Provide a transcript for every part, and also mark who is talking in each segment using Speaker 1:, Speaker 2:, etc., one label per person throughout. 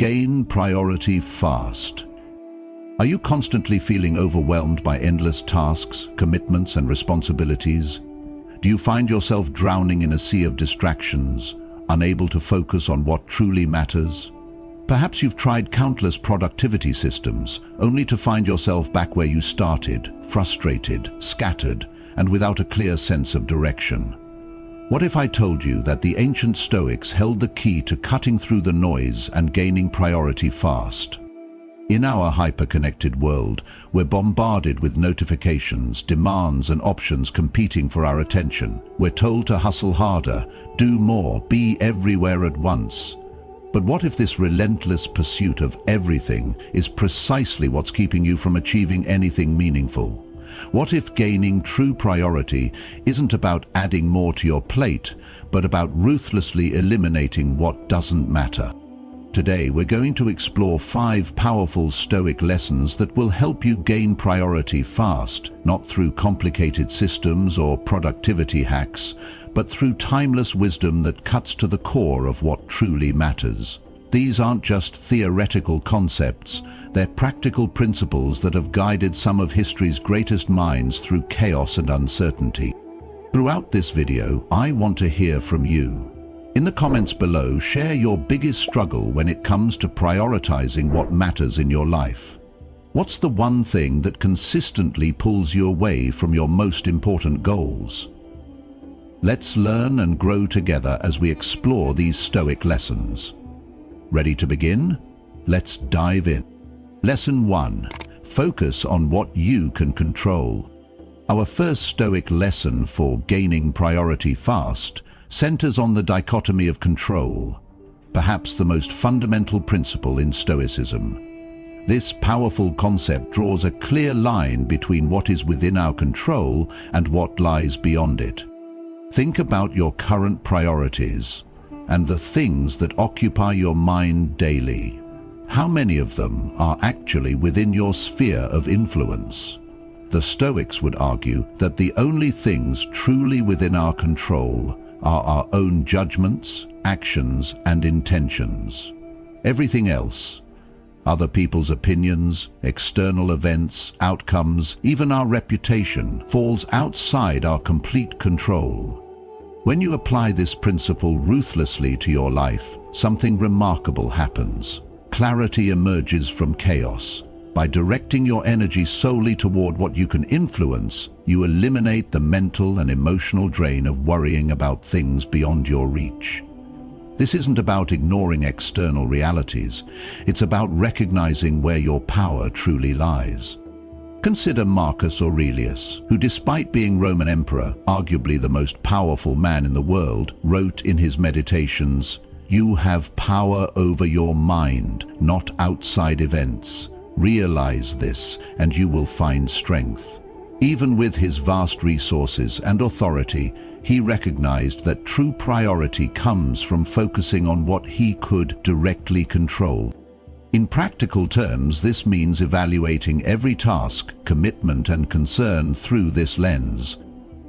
Speaker 1: Gain priority fast. Are you constantly feeling overwhelmed by endless tasks, commitments, and responsibilities? Do you find yourself drowning in a sea of distractions, unable to focus on what truly matters? Perhaps you've tried countless productivity systems, only to find yourself back where you started, frustrated, scattered, and without a clear sense of direction. What if I told you that the ancient Stoics held the key to cutting through the noise and gaining priority fast? In our hyper-connected world, we're bombarded with notifications, demands, and options competing for our attention. We're told to hustle harder, do more, be everywhere at once. But what if this relentless pursuit of everything is precisely what's keeping you from achieving anything meaningful? What if gaining true priority isn't about adding more to your plate, but about ruthlessly eliminating what doesn't matter? Today, we're going to explore 5 powerful Stoic lessons that will help you gain priority fast, not through complicated systems or productivity hacks, but through timeless wisdom that cuts to the core of what truly matters. These aren't just theoretical concepts, they're practical principles that have guided some of history's greatest minds through chaos and uncertainty. Throughout this video, I want to hear from you. In the comments below, share your biggest struggle when it comes to prioritizing what matters in your life. What's the one thing that consistently pulls you away from your most important goals? Let's learn and grow together as we explore these Stoic lessons. Ready to begin? Let's dive in. Lesson 1. Focus on what you can control. Our first Stoic lesson for gaining priority fast centers on the dichotomy of control, perhaps the most fundamental principle in Stoicism. This powerful concept draws a clear line between what is within our control and what lies beyond it. Think about your current priorities and the things that occupy your mind daily. How many of them are actually within your sphere of influence? The Stoics would argue that the only things truly within our control are our own judgments, actions, and intentions. Everything else, other people's opinions, external events, outcomes, even our reputation, falls outside our complete control. When you apply this principle ruthlessly to your life, something remarkable happens. Clarity emerges from chaos. By directing your energy solely toward what you can influence, you eliminate the mental and emotional drain of worrying about things beyond your reach. This isn't about ignoring external realities. It's about recognizing where your power truly lies. Consider Marcus Aurelius, who, despite being Roman emperor, arguably the most powerful man in the world, wrote in his Meditations, "You have power over your mind, not outside events. Realize this, and you will find strength." Even with his vast resources and authority, he recognized that true priority comes from focusing on what he could directly control. In practical terms, this means evaluating every task, commitment, and concern through this lens.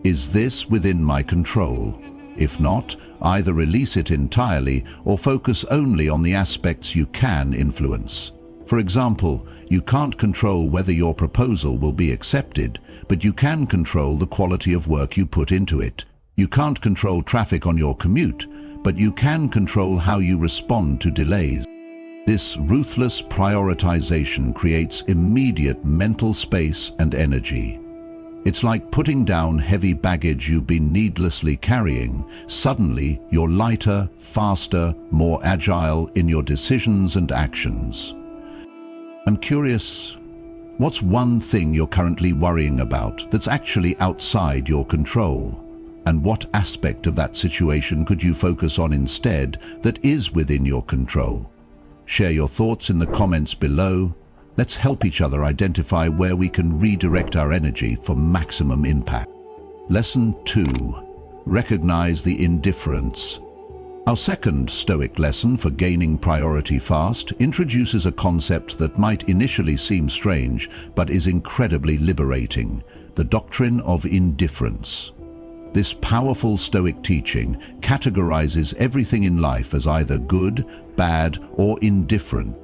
Speaker 1: Is this within my control? If not, either release it entirely or focus only on the aspects you can influence. For example, you can't control whether your proposal will be accepted, but you can control the quality of work you put into it. You can't control traffic on your commute, but you can control how you respond to delays. This ruthless prioritization creates immediate mental space and energy. It's like putting down heavy baggage you've been needlessly carrying. Suddenly, you're lighter, faster, more agile in your decisions and actions. I'm curious, what's one thing you're currently worrying about that's actually outside your control? And what aspect of that situation could you focus on instead that is within your control? Share your thoughts in the comments below. Let's help each other identify where we can redirect our energy for maximum impact. Lesson 2. Recognize the indifference. Our second Stoic lesson for gaining priority fast introduces a concept that might initially seem strange, but is incredibly liberating: the doctrine of indifference. This powerful Stoic teaching categorizes everything in life as either good, bad, or indifferent.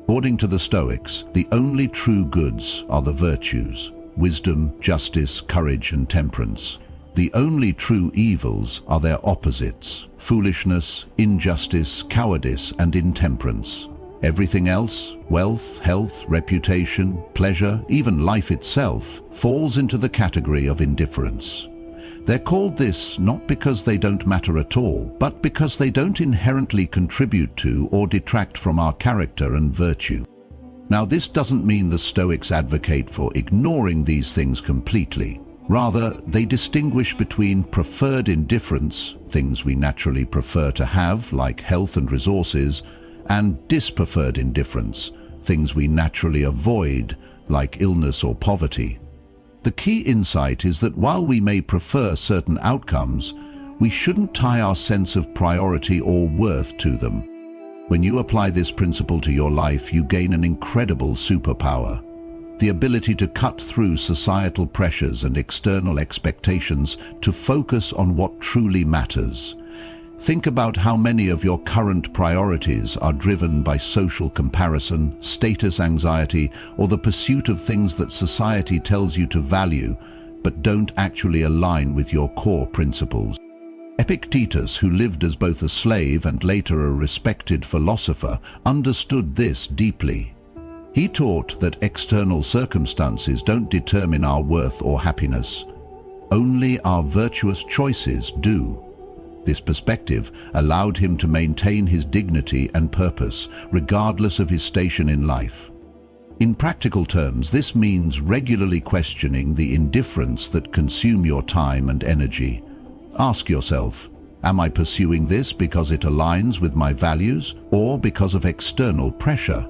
Speaker 1: According to the Stoics, the only true goods are the virtues: wisdom, justice, courage, and temperance. The only true evils are their opposites: foolishness, injustice, cowardice, and intemperance. Everything else, wealth, health, reputation, pleasure, even life itself, falls into the category of indifference. They're called this not because they don't matter at all, but because they don't inherently contribute to or detract from our character and virtue. Now, this doesn't mean the Stoics advocate for ignoring these things completely. Rather, they distinguish between preferred indifference, things we naturally prefer to have, like health and resources, and dispreferred indifference, things we naturally avoid, like illness or poverty. The key insight is that while we may prefer certain outcomes, we shouldn't tie our sense of priority or worth to them. When you apply this principle to your life, you gain an incredible superpower: the ability to cut through societal pressures and external expectations to focus on what truly matters. Think about how many of your current priorities are driven by social comparison, status anxiety, or the pursuit of things that society tells you to value, but don't actually align with your core principles. Epictetus, who lived as both a slave and later a respected philosopher, understood this deeply. He taught that external circumstances don't determine our worth or happiness. Only our virtuous choices do. This perspective allowed him to maintain his dignity and purpose, regardless of his station in life. In practical terms, this means regularly questioning the indifference that consume your time and energy. Ask yourself, am I pursuing this because it aligns with my values or because of external pressure?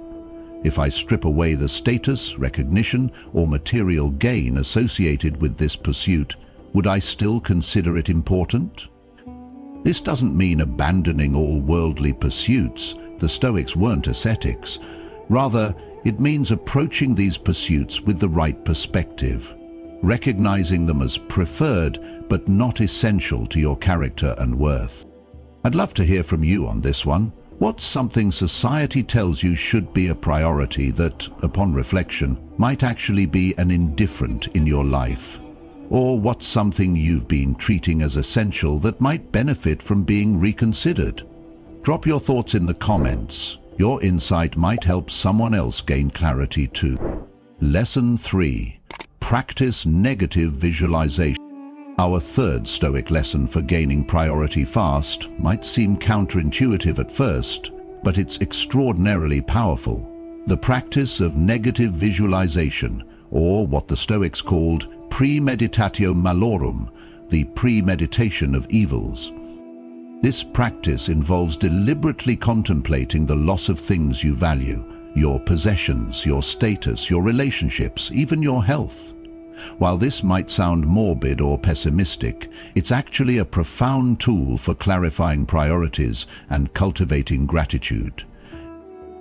Speaker 1: If I strip away the status, recognition, or material gain associated with this pursuit, would I still consider it important? This doesn't mean abandoning all worldly pursuits. The Stoics weren't ascetics. Rather, it means approaching these pursuits with the right perspective, recognizing them as preferred but not essential to your character and worth. I'd love to hear from you on this one. What's something society tells you should be a priority that, upon reflection, might actually be an indifferent in your life? Or what's something you've been treating as essential that might benefit from being reconsidered? Drop your thoughts in the comments. Your insight might help someone else gain clarity too. Lesson 3. Practice negative visualization. Our third Stoic lesson for gaining priority fast might seem counterintuitive at first, but it's extraordinarily powerful. The practice of negative visualization, or what the Stoics called premeditatio malorum, the premeditation of evils. This practice involves deliberately contemplating the loss of things you value, your possessions, your status, your relationships, even your health. While this might sound morbid or pessimistic, it's actually a profound tool for clarifying priorities and cultivating gratitude.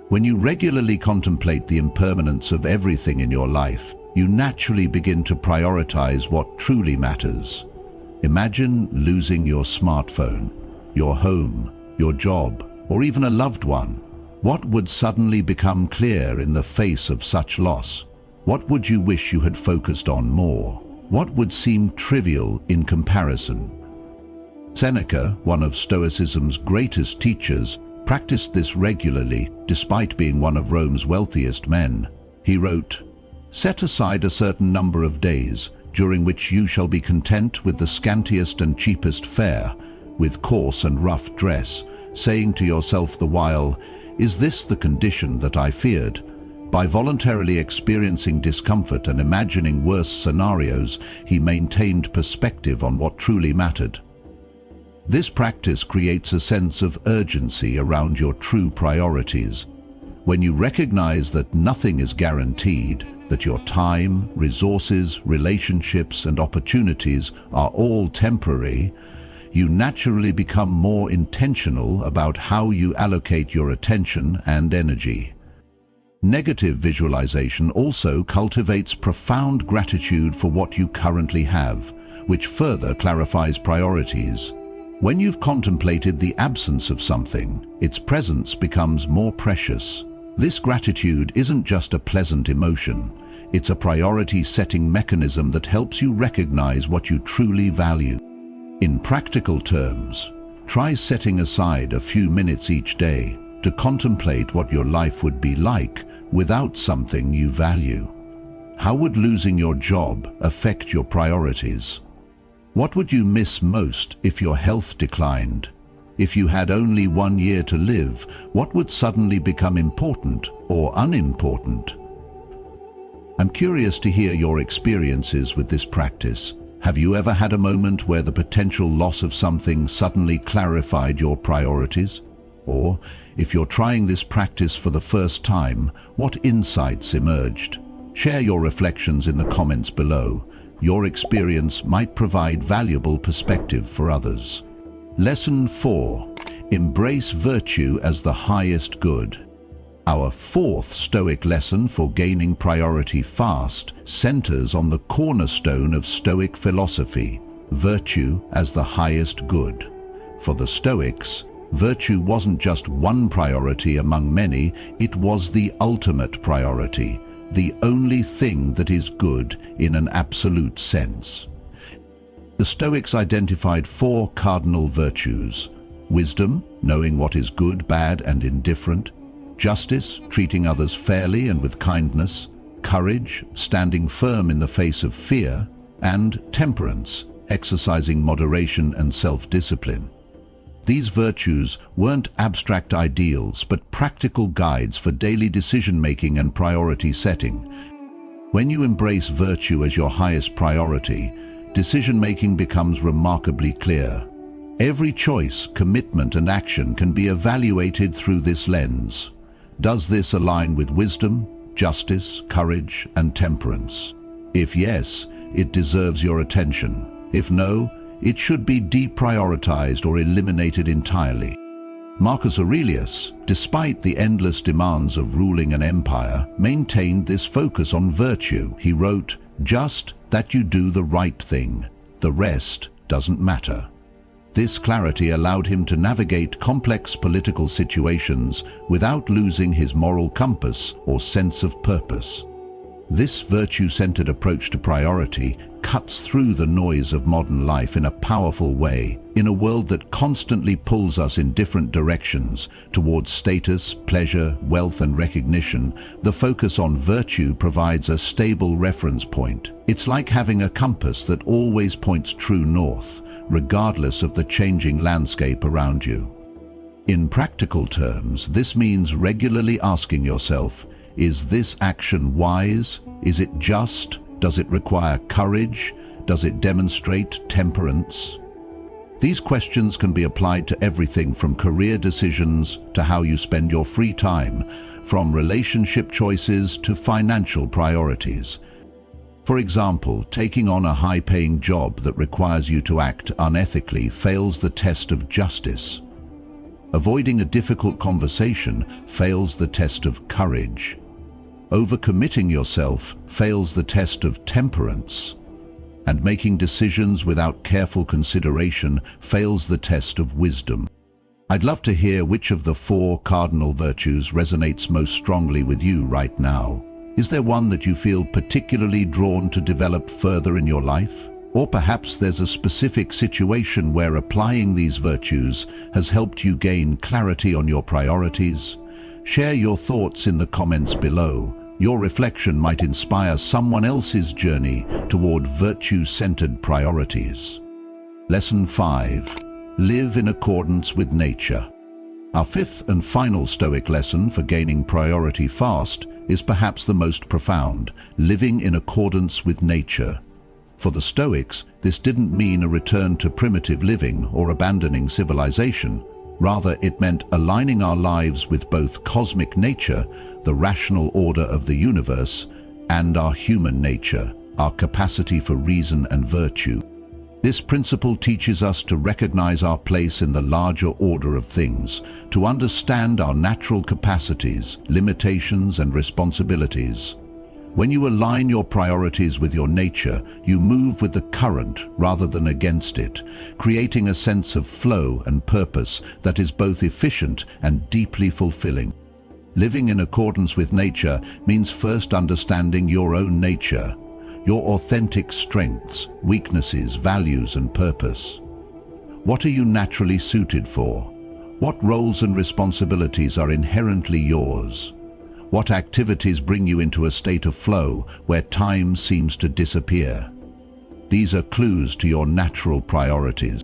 Speaker 1: When you regularly contemplate the impermanence of everything in your life, you naturally begin to prioritize what truly matters. Imagine losing your smartphone, your home, your job, or even a loved one. What would suddenly become clear in the face of such loss? What would you wish you had focused on more? What would seem trivial in comparison? Seneca, one of Stoicism's greatest teachers, practiced this regularly despite being one of Rome's wealthiest men. He wrote, "Set aside a certain number of days, during which you shall be content with the scantiest and cheapest fare, with coarse and rough dress, saying to yourself the while, 'Is this the condition that I feared?' By voluntarily experiencing discomfort and imagining worse scenarios, he maintained perspective on what truly mattered. This practice creates a sense of urgency around your true priorities. When you recognize that nothing is guaranteed, that your time, resources, relationships, and opportunities are all temporary, you naturally become more intentional about how you allocate your attention and energy. Negative visualization also cultivates profound gratitude for what you currently have. which further clarifies priorities. When you've contemplated the absence of something, its presence becomes more precious. This gratitude isn't just a pleasant emotion, it's a priority-setting mechanism that helps you recognize what you truly value. In practical terms, try setting aside a few minutes each day to contemplate what your life would be like without something you value. How would losing your job affect your priorities? What would you miss most if your health declined? If you had only 1 year to live, what would suddenly become important or unimportant? I'm curious to hear your experiences with this practice. Have you ever had a moment where the potential loss of something suddenly clarified your priorities? Or, if you're trying this practice for the first time, what insights emerged? Share your reflections in the comments below. Your experience might provide valuable perspective for others. Lesson 4. Embrace virtue as the highest good. Our fourth Stoic lesson for gaining priority fast centers on the cornerstone of Stoic philosophy, virtue as the highest good. For the Stoics, virtue wasn't just one priority among many, it was the ultimate priority, the only thing that is good in an absolute sense. The Stoics identified 4 cardinal virtues: wisdom, knowing what is good, bad, and indifferent; justice, treating others fairly and with kindness; courage, standing firm in the face of fear; and temperance, exercising moderation and self-discipline. These virtues weren't abstract ideals, but practical guides for daily decision-making and priority setting. When you embrace virtue as your highest priority, decision-making becomes remarkably clear. Every choice, commitment, and action can be evaluated through this lens. Does this align with wisdom, justice, courage, and temperance? If yes, it deserves your attention. If no, it should be deprioritized or eliminated entirely. Marcus Aurelius, despite the endless demands of ruling an empire, maintained this focus on virtue. He wrote, "Just that you do the right thing. The rest doesn't matter." This clarity allowed him to navigate complex political situations without losing his moral compass or sense of purpose. This virtue-centered approach to priority cuts through the noise of modern life in a powerful way, in a world that constantly pulls us in different directions towards status, pleasure, wealth, and recognition. The focus on virtue provides a stable reference point. It's like having a compass that always points true north, regardless of the changing landscape around you. In practical terms, this means regularly asking yourself, is this action wise? Is it just? Does it require courage? Does it demonstrate temperance? These questions can be applied to everything from career decisions to how you spend your free time, from relationship choices to financial priorities. For example, taking on a high-paying job that requires you to act unethically fails the test of justice. Avoiding a difficult conversation fails the test of courage. Overcommitting yourself fails the test of temperance. And making decisions without careful consideration fails the test of wisdom. I'd love to hear which of the 4 cardinal virtues resonates most strongly with you right now. Is there one that you feel particularly drawn to develop further in your life? Or perhaps there's a specific situation where applying these virtues has helped you gain clarity on your priorities? Share your thoughts in the comments below. Your reflection might inspire someone else's journey toward virtue-centered priorities. Lesson 5. Live in accordance with nature. Our 5th and final Stoic lesson for gaining priority fast is perhaps the most profound: living in accordance with nature. For the Stoics, this didn't mean a return to primitive living or abandoning civilization. Rather, it meant aligning our lives with both cosmic nature, the rational order of the universe, and our human nature, our capacity for reason and virtue. This principle teaches us to recognize our place in the larger order of things, to understand our natural capacities, limitations, and responsibilities. When you align your priorities with your nature, you move with the current rather than against it, creating a sense of flow and purpose that is both efficient and deeply fulfilling. Living in accordance with nature means first understanding your own nature, your authentic strengths, weaknesses, values, and purpose. What are you naturally suited for? What roles and responsibilities are inherently yours? What activities bring you into a state of flow where time seems to disappear? These are clues to your natural priorities.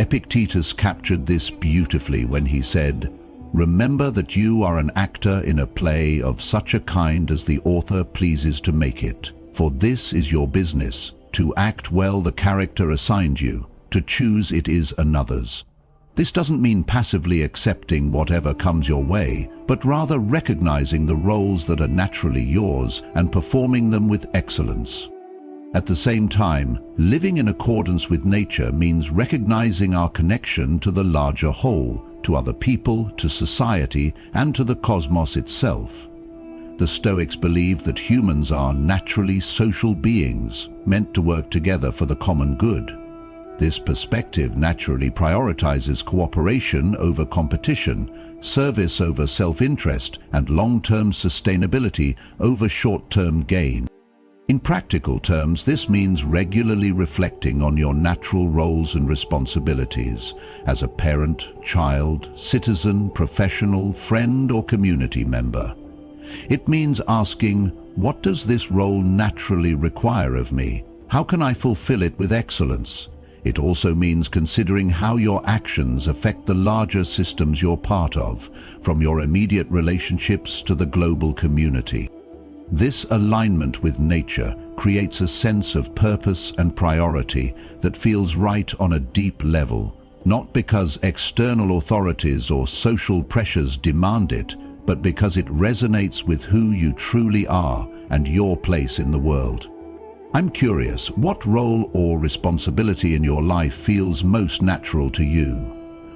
Speaker 1: Epictetus captured this beautifully when he said, "Remember that you are an actor in a play of such a kind as the author pleases to make it. For this is your business, to act well the character assigned you, to choose it is another's." This doesn't mean passively accepting whatever comes your way, but rather recognizing the roles that are naturally yours and performing them with excellence. At the same time, living in accordance with nature means recognizing our connection to the larger whole, to other people, to society, and to the cosmos itself. The Stoics believe that humans are naturally social beings, meant to work together for the common good. This perspective naturally prioritizes cooperation over competition, service over self-interest, and long-term sustainability over short-term gain. In practical terms, this means regularly reflecting on your natural roles and responsibilities as a parent, child, citizen, professional, friend, or community member. It means asking, what does this role naturally require of me? How can I fulfill it with excellence? It also means considering how your actions affect the larger systems you're part of, from your immediate relationships to the global community. This alignment with nature creates a sense of purpose and priority that feels right on a deep level, not because external authorities or social pressures demand it, but because it resonates with who you truly are and your place in the world. I'm curious, what role or responsibility in your life feels most natural to you?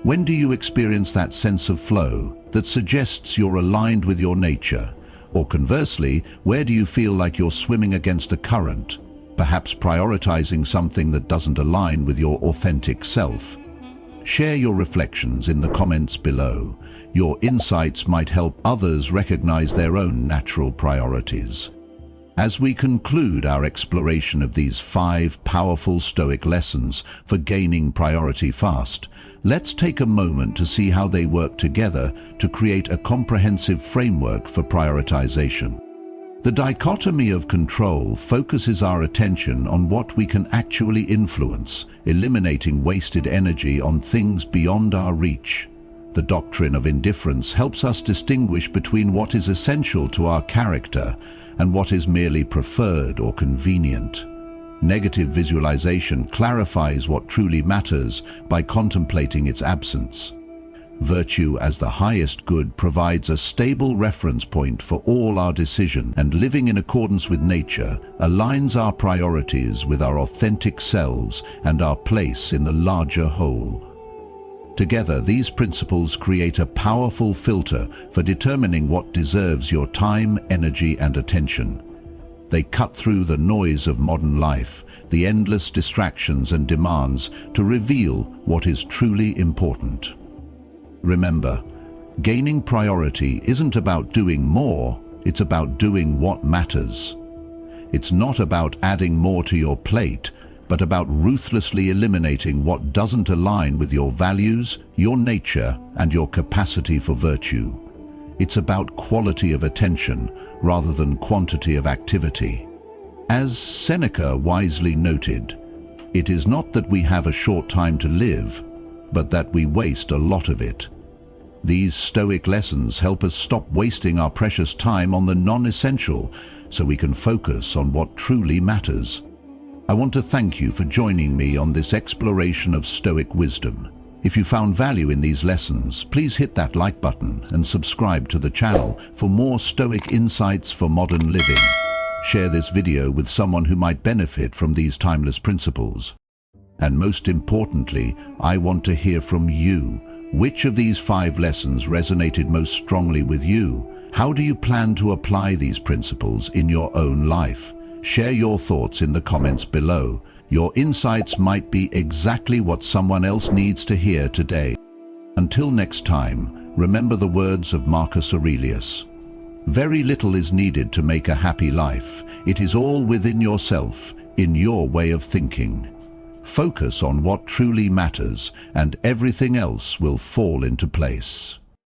Speaker 1: When do you experience that sense of flow that suggests you're aligned with your nature? Or conversely, where do you feel like you're swimming against a current, perhaps prioritizing something that doesn't align with your authentic self? Share your reflections in the comments below. Your insights might help others recognize their own natural priorities. As we conclude our exploration of these 5 powerful Stoic lessons for gaining priority fast, let's take a moment to see how they work together to create a comprehensive framework for prioritization. The dichotomy of control focuses our attention on what we can actually influence, eliminating wasted energy on things beyond our reach. The doctrine of indifference helps us distinguish between what is essential to our character and what is merely preferred or convenient. Negative visualization clarifies what truly matters by contemplating its absence. Virtue as the highest good provides a stable reference point for all our decisions, and living in accordance with nature aligns our priorities with our authentic selves and our place in the larger whole. Together, these principles create a powerful filter for determining what deserves your time, energy, and attention. They cut through the noise of modern life, the endless distractions and demands, to reveal what is truly important. Remember, gaining priority isn't about doing more, it's about doing what matters. It's not about adding more to your plate, but about ruthlessly eliminating what doesn't align with your values, your nature, and your capacity for virtue. It's about quality of attention rather than quantity of activity. As Seneca wisely noted, it is not that we have a short time to live, but that we waste a lot of it. These Stoic lessons help us stop wasting our precious time on the non-essential so we can focus on what truly matters. I want to thank you for joining me on this exploration of Stoic wisdom. If you found value in these lessons, please hit that like button and subscribe to the channel for more Stoic insights for modern living. Share this video with someone who might benefit from these timeless principles. And most importantly, I want to hear from you. Which of these 5 lessons resonated most strongly with you? How do you plan to apply these principles in your own life? Share your thoughts in the comments below. Your insights might be exactly what someone else needs to hear today. Until next time, remember the words of Marcus Aurelius. Very little is needed to make a happy life. It is all within yourself, in your way of thinking. Focus on what truly matters, and everything else will fall into place.